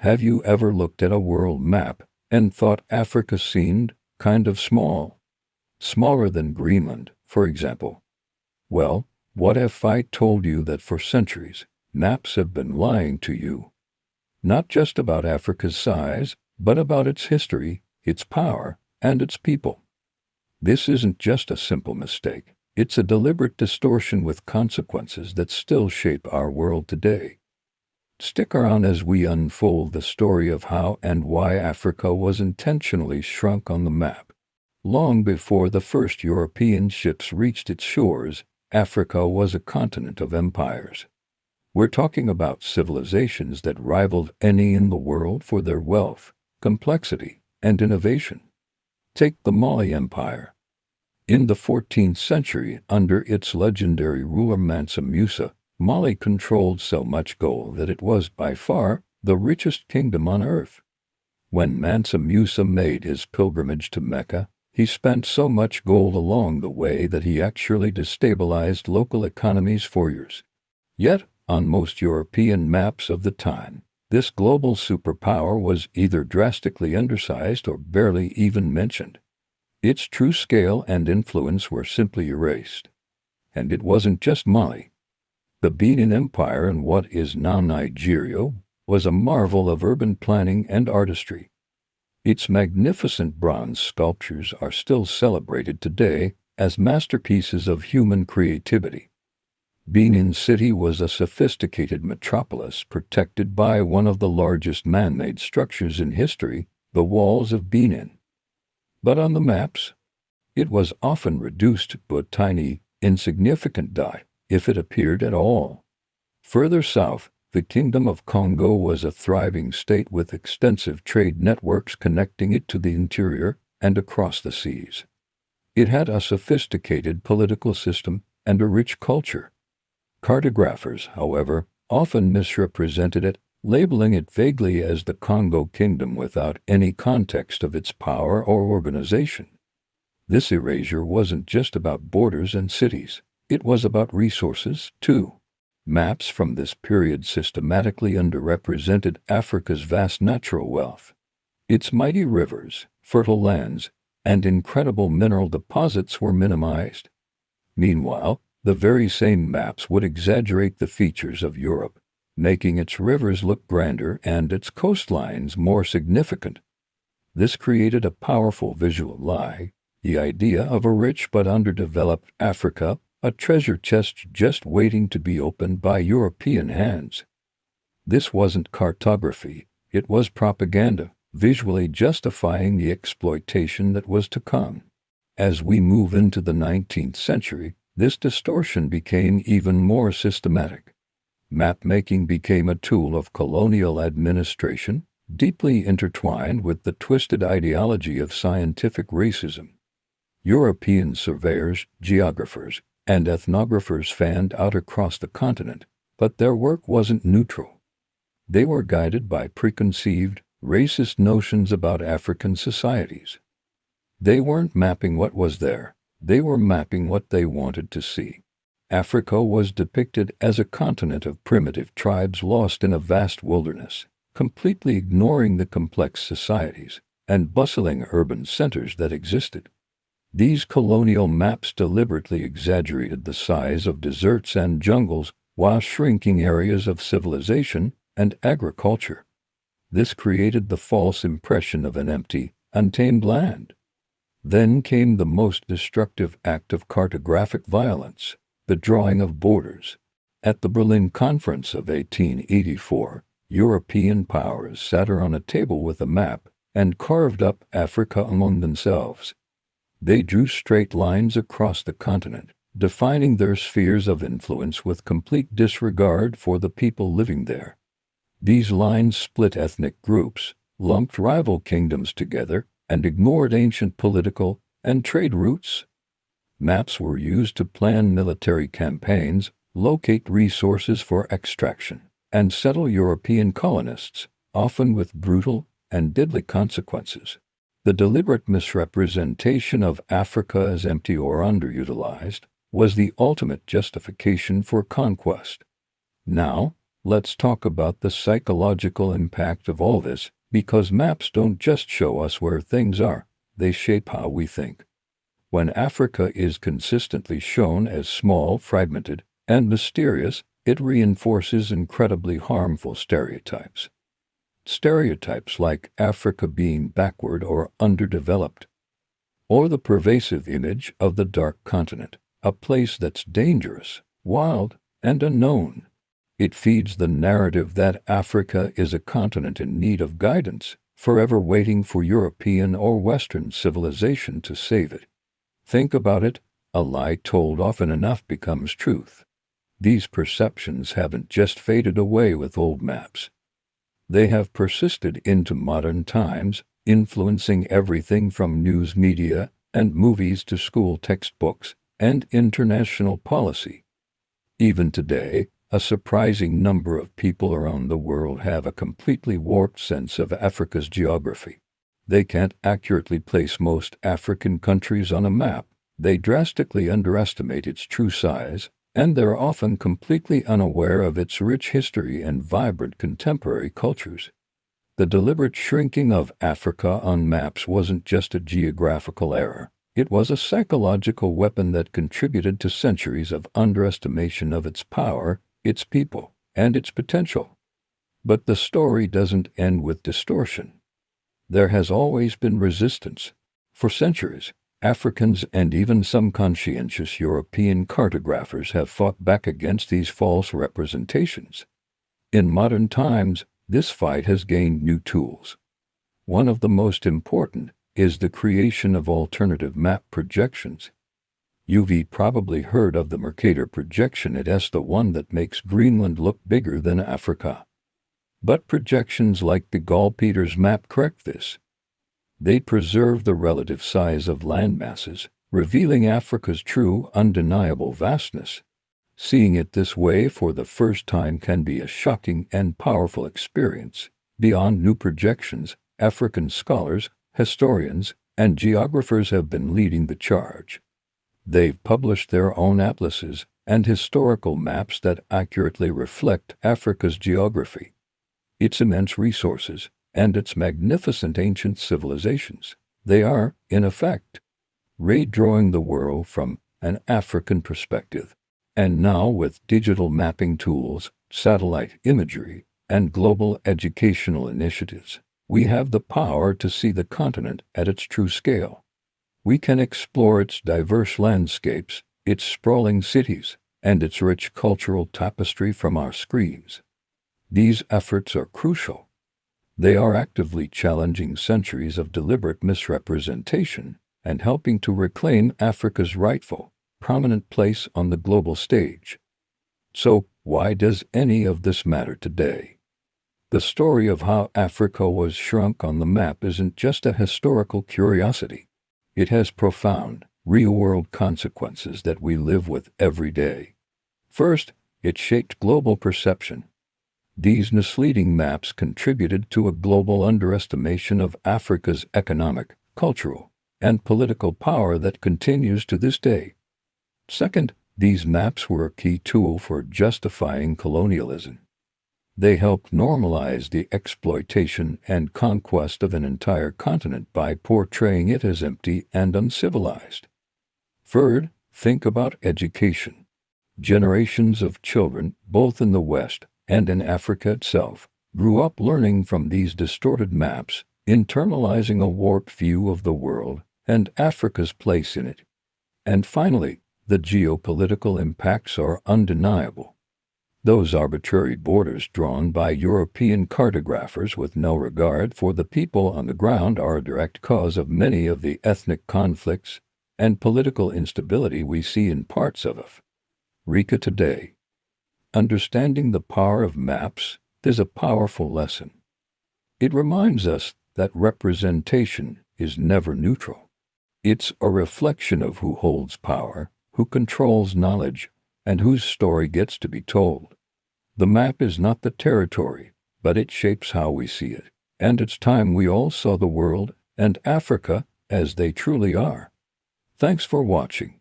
Have you ever looked at a world map and thought Africa seemed kind of small? Smaller than Greenland, for example. Well, what if I told you that for centuries, maps have been lying to you? Not just about Africa's size, but about its history, its power, and its people. This isn't just a simple mistake. It's a deliberate distortion with consequences that still shape our world today. Stick around as we unfold the story of how and why Africa was intentionally shrunk on the map. Long before the first European ships reached its shores, Africa was a continent of empires. We're talking about civilizations that rivaled any in the world for their wealth, complexity, and innovation. Take the Mali Empire. In the 14th century, under its legendary ruler Mansa Musa, Mali controlled so much gold that it was by far the richest kingdom on earth. When Mansa Musa made his pilgrimage to Mecca, he spent so much gold along the way that he actually destabilized local economies for years. Yet, on most European maps of the time, this global superpower was either drastically undersized or barely even mentioned. Its true scale and influence were simply erased. And it wasn't just Mali. The Benin Empire in what is now Nigeria was a marvel of urban planning and artistry. Its magnificent bronze sculptures are still celebrated today as masterpieces of human creativity. Benin City was a sophisticated metropolis protected by one of the largest man-made structures in history, the Walls of Benin. But on the maps, it was often reduced to a tiny, insignificant dot, if it appeared at all. Further south, the Kingdom of Congo was a thriving state with extensive trade networks connecting it to the interior and across the seas. It had a sophisticated political system and a rich culture. Cartographers, however, often misrepresented it, labeling it vaguely as the Congo Kingdom without any context of its power or organization. This erasure wasn't just about borders and cities. It was about resources, too. Maps from this period systematically underrepresented Africa's vast natural wealth. Its mighty rivers, fertile lands, and incredible mineral deposits were minimized. Meanwhile, the very same maps would exaggerate the features of Europe, making its rivers look grander and its coastlines more significant. This created a powerful visual lie, the idea of a rich but underdeveloped Africa, a treasure chest just waiting to be opened by European hands. This wasn't cartography, it was propaganda, visually justifying the exploitation that was to come. As we move into the 19th century, this distortion became even more systematic. Map-making became a tool of colonial administration, deeply intertwined with the twisted ideology of scientific racism. European surveyors, geographers, and ethnographers fanned out across the continent, but their work wasn't neutral. They were guided by preconceived, racist notions about African societies. They weren't mapping what was there, they were mapping what they wanted to see. Africa was depicted as a continent of primitive tribes lost in a vast wilderness, completely ignoring the complex societies and bustling urban centers that existed. These colonial maps deliberately exaggerated the size of deserts and jungles while shrinking areas of civilization and agriculture. This created the false impression of an empty, untamed land. Then came the most destructive act of cartographic violence, the drawing of borders. At the Berlin Conference of 1884, European powers sat around a table with a map and carved up Africa among themselves. They drew straight lines across the continent, defining their spheres of influence with complete disregard for the people living there. These lines split ethnic groups, lumped rival kingdoms together, and ignored ancient political and trade routes. Maps were used to plan military campaigns, locate resources for extraction, and settle European colonists, often with brutal and deadly consequences. The deliberate misrepresentation of Africa as empty or underutilized was the ultimate justification for conquest. Now, Let's talk about the psychological impact of all this, because maps don't just show us where things are, they shape how we think. When Africa is consistently shown as small, fragmented, and mysterious, it reinforces incredibly harmful stereotypes. Stereotypes like Africa being backward or underdeveloped, or the pervasive image of the Dark Continent, a place that's dangerous, wild, and unknown. It feeds the narrative that Africa is a continent in need of guidance, forever waiting for European or Western civilization to save it. Think about it, a lie told often enough becomes truth. These perceptions haven't just faded away with old maps. They have persisted into modern times, influencing everything from news media and movies to school textbooks and international policy. Even today, a surprising number of people around the world have a completely warped sense of Africa's geography. They can't accurately place most African countries on a map. They drastically underestimate its true size, and they're often completely unaware of its rich history and vibrant contemporary cultures. The deliberate shrinking of Africa on maps wasn't just a geographical error. It was a psychological weapon that contributed to centuries of underestimation of its power, its people, and its potential. But the story doesn't end with distortion. There has always been resistance. For centuries, Africans and even some conscientious European cartographers have fought back against these false representations. In modern times, this fight has gained new tools. One of the most important is the creation of alternative map projections. You've probably heard of the Mercator projection. It's the one that makes Greenland look bigger than Africa. But projections like the Gall-Peters map correct this. They preserve the relative size of landmasses, revealing Africa's true, undeniable vastness. Seeing it this way for the first time can be a shocking and powerful experience. Beyond new projections, African scholars, historians, and geographers have been leading the charge. They've published their own atlases and historical maps that accurately reflect Africa's geography, its immense resources, and its magnificent ancient civilizations. They are, in effect, redrawing the world from an African perspective. And now with digital mapping tools, satellite imagery, and global educational initiatives, we have the power to see the continent at its true scale. We can explore its diverse landscapes, its sprawling cities, and its rich cultural tapestry from our screens. These efforts are crucial. They are actively challenging centuries of deliberate misrepresentation and helping to reclaim Africa's rightful, prominent place on the global stage. So, why does any of this matter today? The story of how Africa was shrunk on the map isn't just a historical curiosity. It has profound, real-world consequences that we live with every day. First, it shaped global perception. These misleading maps contributed to a global underestimation of Africa's economic, cultural, and political power that continues to this day. Second, these maps were a key tool for justifying colonialism. They helped normalize the exploitation and conquest of an entire continent by portraying it as empty and uncivilized. Third, think about education. Generations of children, both in the West and in Africa itself, grew up learning from these distorted maps, internalizing a warped view of the world and Africa's place in it. And finally, the geopolitical impacts are undeniable. Those arbitrary borders drawn by European cartographers with no regard for the people on the ground are a direct cause of many of the ethnic conflicts and political instability we see in parts of Africa today. Understanding the power of maps is a powerful lesson. It reminds us that representation is never neutral. It's a reflection of who holds power, who controls knowledge, and whose story gets to be told. The map is not the territory, but it shapes how we see it. And it's time we all saw the world and Africa as they truly are. Thanks for watching.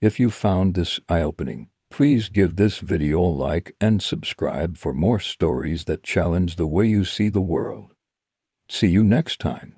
If you found this eye-opening, Please give this video a like and subscribe for more stories that challenge the way you see the world. See you next time.